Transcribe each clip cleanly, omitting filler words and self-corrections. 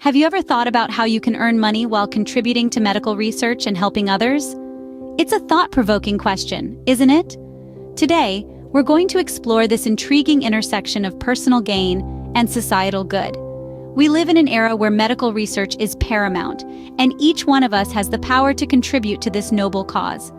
Have you ever thought about how you can earn money while contributing to medical research and helping others? It's a thought-provoking question, isn't it? Today, we're going to explore this intriguing intersection of personal gain and societal good. We live in an era where medical research is paramount, and each one of us has the power to contribute to this noble cause.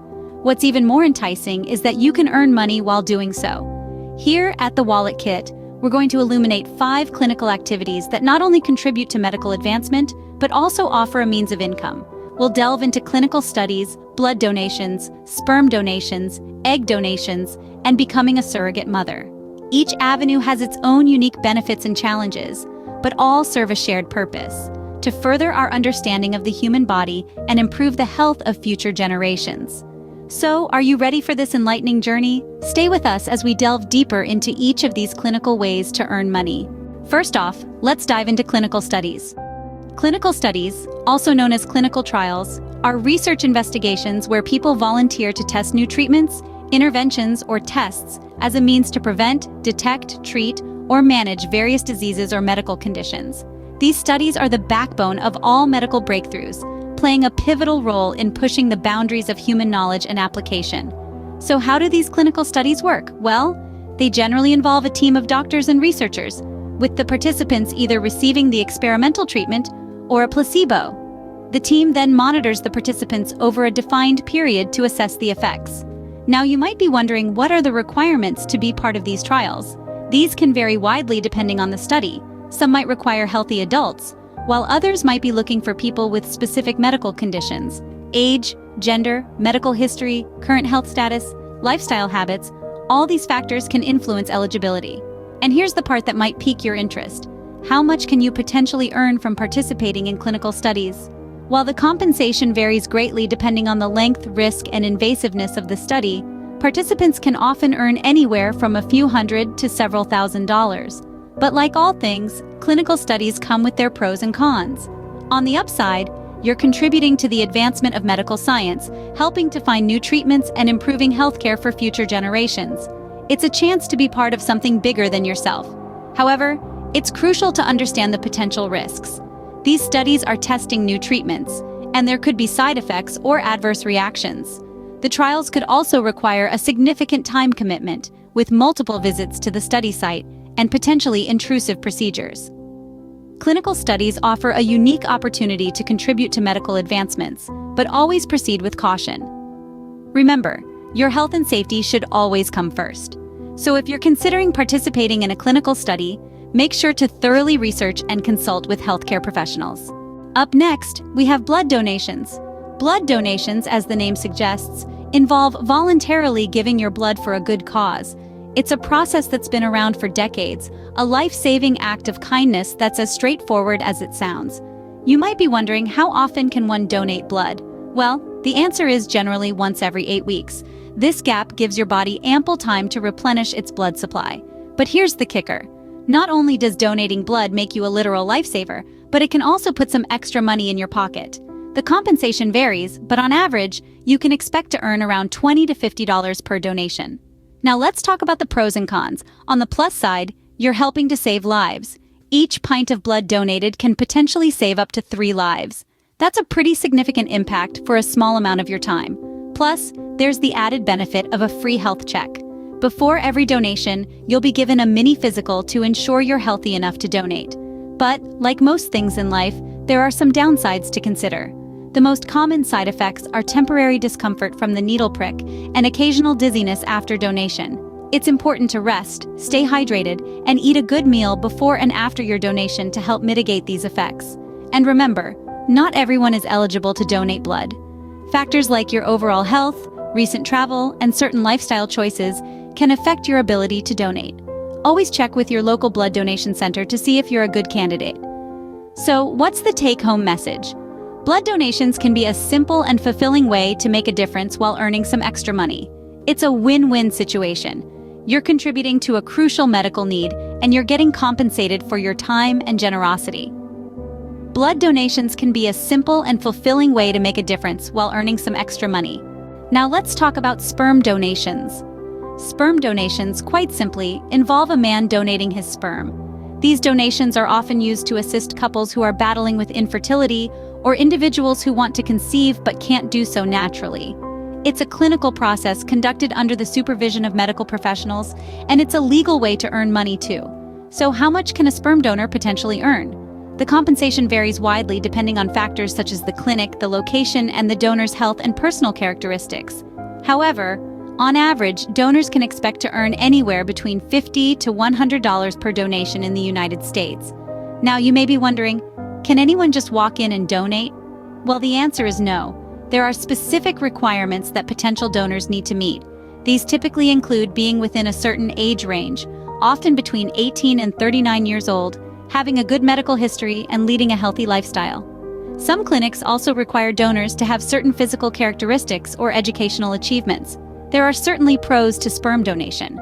What's even more enticing is that you can earn money while doing so. Here at The Wallet Kit, we're going to illuminate 5 clinical activities that not only contribute to medical advancement, but also offer a means of income. We'll delve into clinical studies, blood donations, sperm donations, egg donations, and becoming a surrogate mother. Each avenue has its own unique benefits and challenges, but all serve a shared purpose: to further our understanding of the human body and improve the health of future generations. So, are you ready for this enlightening journey? Stay with us as we delve deeper into each of these clinical ways to earn money. First off, let's dive into clinical studies. Clinical studies, also known as clinical trials, are research investigations where people volunteer to test new treatments, interventions, or tests as a means to prevent, detect, treat, or manage various diseases or medical conditions. These studies are the backbone of all medical breakthroughs, playing a pivotal role in pushing the boundaries of human knowledge and application. So how do these clinical studies work? Well, they generally involve a team of doctors and researchers, with the participants either receiving the experimental treatment or a placebo. The team then monitors the participants over a defined period to assess the effects. Now you might be wondering, what are the requirements to be part of these trials? These can vary widely depending on the study. Some might require healthy adults, while others might be looking for people with specific medical conditions. Age, gender, medical history, current health status, lifestyle habits, all these factors can influence eligibility. And here's the part that might pique your interest: how much can you potentially earn from participating in clinical studies? While the compensation varies greatly depending on the length, risk, and invasiveness of the study, participants can often earn anywhere from a few hundred to several $1,000s. But like all things, clinical studies come with their pros and cons. On the upside, you're contributing to the advancement of medical science, helping to find new treatments and improving healthcare for future generations. It's a chance to be part of something bigger than yourself. However, it's crucial to understand the potential risks. These studies are testing new treatments, and there could be side effects or adverse reactions. The trials could also require a significant time commitment, with multiple visits to the study site and potentially intrusive procedures. Clinical studies offer a unique opportunity to contribute to medical advancements, but always proceed with caution. Remember, your health and safety should always come first. So if you're considering participating in a clinical study, make sure to thoroughly research and consult with healthcare professionals. Up next, we have blood donations. Blood donations, as the name suggests, involve voluntarily giving your blood for a good cause. It's a process that's been around for decades, a life-saving act of kindness that's as straightforward as it sounds. You might be wondering, how often can one donate blood? Well, the answer is generally once every 8 weeks. This gap gives your body ample time to replenish its blood supply. But here's the kicker. Not only does donating blood make you a literal lifesaver, but it can also put some extra money in your pocket. The compensation varies, but on average, you can expect to earn around $20 to $50 per donation. Now let's talk about the pros and cons. On the plus side, you're helping to save lives. Each pint of blood donated can potentially save up to 3 lives. That's a pretty significant impact for a small amount of your time. Plus, there's the added benefit of a free health check. Before every donation, you'll be given a mini physical to ensure you're healthy enough to donate. But, like most things in life, there are some downsides to consider. The most common side effects are temporary discomfort from the needle prick and occasional dizziness after donation. It's important to rest, stay hydrated, and eat a good meal before and after your donation to help mitigate these effects. And remember, not everyone is eligible to donate blood. Factors like your overall health, recent travel, and certain lifestyle choices can affect your ability to donate. Always check with your local blood donation center to see if you're a good candidate. So, what's the take-home message? Blood donations can be a simple and fulfilling way to make a difference while earning some extra money. It's a win-win situation. You're contributing to a crucial medical need, and you're getting compensated for your time and generosity. Blood donations can be a simple and fulfilling way to make a difference while earning some extra money. Now let's talk about sperm donations. Sperm donations, quite simply, involve a man donating his sperm. These donations are often used to assist couples who are battling with infertility or individuals who want to conceive but can't do so naturally. It's a clinical process conducted under the supervision of medical professionals, and it's a legal way to earn money too. So how much can a sperm donor potentially earn? The compensation varies widely depending on factors such as the clinic, the location, and the donor's health and personal characteristics. However, on average, donors can expect to earn anywhere between $50 to $100 per donation in the United States. Now, you may be wondering, can anyone just walk in and donate? Well, the answer is no. There are specific requirements that potential donors need to meet. These typically include being within a certain age range, often between 18 and 39 years old, having a good medical history, and leading a healthy lifestyle. Some clinics also require donors to have certain physical characteristics or educational achievements. There are certainly pros to sperm donation.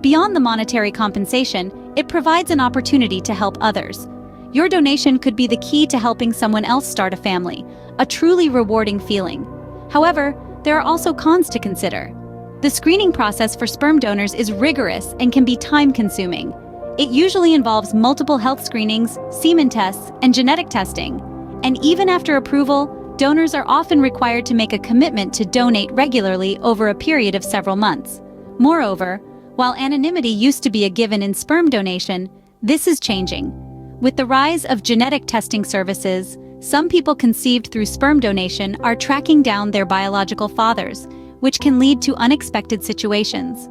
Beyond the monetary compensation, it provides an opportunity to help others. Your donation could be the key to helping someone else start a family, a truly rewarding feeling. However, there are also cons to consider. The screening process for sperm donors is rigorous and can be time-consuming. It usually involves multiple health screenings, semen tests, and genetic testing. And even after approval, donors are often required to make a commitment to donate regularly over a period of several months. Moreover, while anonymity used to be a given in sperm donation, this is changing. With the rise of genetic testing services, some people conceived through sperm donation are tracking down their biological fathers, which can lead to unexpected situations.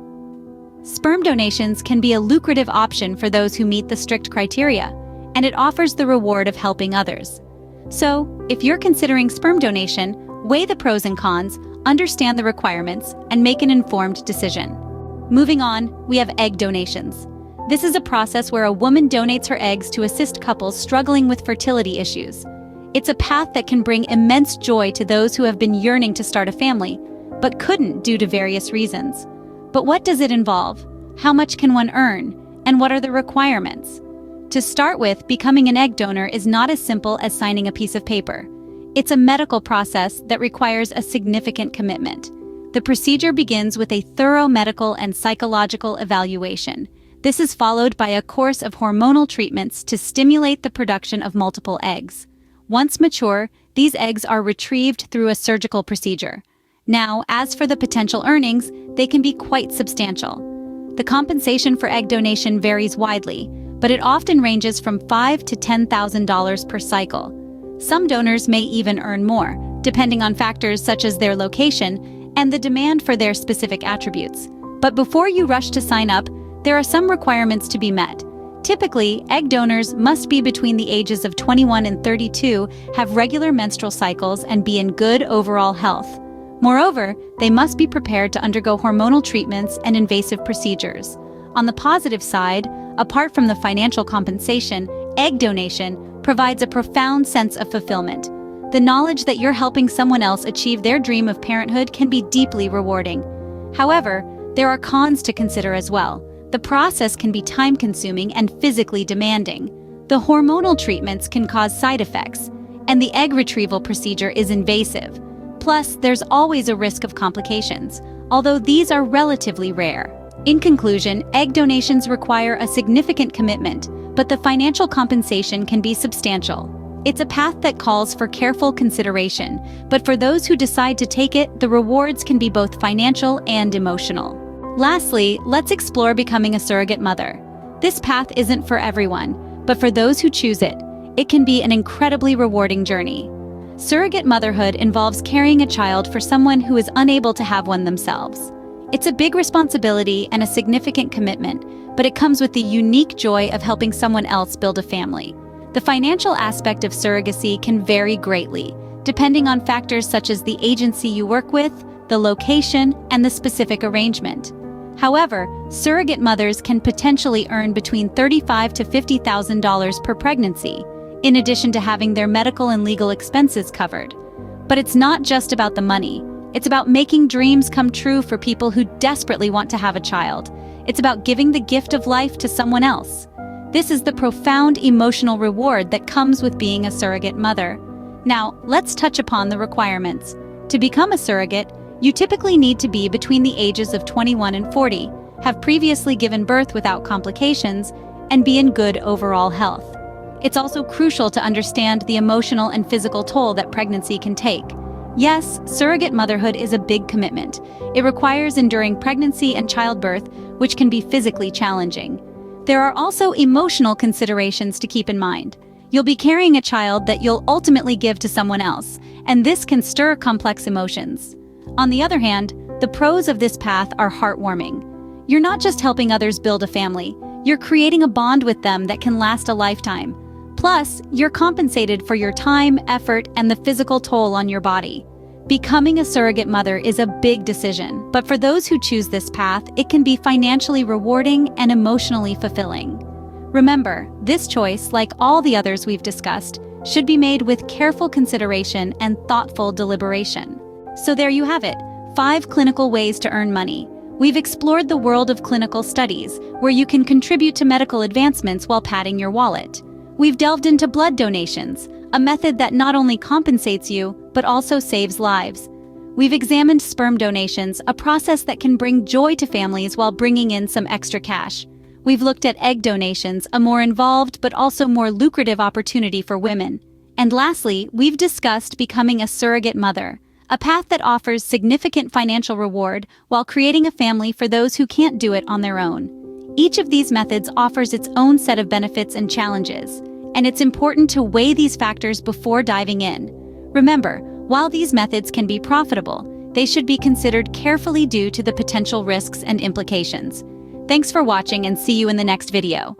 Sperm donations can be a lucrative option for those who meet the strict criteria, and it offers the reward of helping others. So, if you're considering sperm donation, weigh the pros and cons, understand the requirements, and make an informed decision. Moving on, we have egg donations. This is a process where a woman donates her eggs to assist couples struggling with fertility issues. It's a path that can bring immense joy to those who have been yearning to start a family, but couldn't due to various reasons. But what does it involve? How much can one earn? And what are the requirements? To start with, becoming an egg donor is not as simple as signing a piece of paper. It's a medical process that requires a significant commitment. The procedure begins with a thorough medical and psychological evaluation. This is followed by a course of hormonal treatments to stimulate the production of multiple eggs. Once mature, these eggs are retrieved through a surgical procedure. Now, as for the potential earnings, they can be quite substantial. The compensation for egg donation varies widely, but it often ranges from $5,000 to $10,000 per cycle. Some donors may even earn more, depending on factors such as their location and the demand for their specific attributes. But before you rush to sign up, there are some requirements to be met. Typically, egg donors must be between the ages of 21 and 32, have regular menstrual cycles, and be in good overall health. Moreover, they must be prepared to undergo hormonal treatments and invasive procedures. On the positive side, apart from the financial compensation, egg donation provides a profound sense of fulfillment. The knowledge that you're helping someone else achieve their dream of parenthood can be deeply rewarding. However, there are cons to consider as well. The process can be time-consuming and physically demanding. The hormonal treatments can cause side effects, and the egg retrieval procedure is invasive. Plus, there's always a risk of complications, although these are relatively rare. In conclusion, egg donations require a significant commitment, but the financial compensation can be substantial. It's a path that calls for careful consideration, but for those who decide to take it, the rewards can be both financial and emotional. Lastly, let's explore becoming a surrogate mother. This path isn't for everyone, but for those who choose it, it can be an incredibly rewarding journey. Surrogate motherhood involves carrying a child for someone who is unable to have one themselves. It's a big responsibility and a significant commitment, but it comes with the unique joy of helping someone else build a family. The financial aspect of surrogacy can vary greatly, depending on factors such as the agency you work with, the location, and the specific arrangement. However, surrogate mothers can potentially earn between $35,000 to $50,000 per pregnancy, in addition to having their medical and legal expenses covered. But it's not just about the money. It's about making dreams come true for people who desperately want to have a child. It's about giving the gift of life to someone else. This is the profound emotional reward that comes with being a surrogate mother. Now, let's touch upon the requirements. To become a surrogate, you typically need to be between the ages of 21 and 40, have previously given birth without complications, and be in good overall health. It's also crucial to understand the emotional and physical toll that pregnancy can take. Yes, surrogate motherhood is a big commitment. It requires enduring pregnancy and childbirth, which can be physically challenging. There are also emotional considerations to keep in mind. You'll be carrying a child that you'll ultimately give to someone else, and this can stir complex emotions. On the other hand, the pros of this path are heartwarming. You're not just helping others build a family, you're creating a bond with them that can last a lifetime. Plus, you're compensated for your time, effort, and the physical toll on your body. Becoming a surrogate mother is a big decision, but for those who choose this path, it can be financially rewarding and emotionally fulfilling. Remember, this choice, like all the others we've discussed, should be made with careful consideration and thoughtful deliberation. So there you have it, 5 clinical ways to earn money. We've explored the world of clinical studies, where you can contribute to medical advancements while padding your wallet. We've delved into blood donations, a method that not only compensates you, but also saves lives. We've examined sperm donations, a process that can bring joy to families while bringing in some extra cash. We've looked at egg donations, a more involved but also more lucrative opportunity for women. And lastly, we've discussed becoming a surrogate mother, a path that offers significant financial reward while creating a family for those who can't do it on their own. Each of these methods offers its own set of benefits and challenges, and it's important to weigh these factors before diving in. Remember, while these methods can be profitable, they should be considered carefully due to the potential risks and implications. Thanks for watching, and see you in the next video.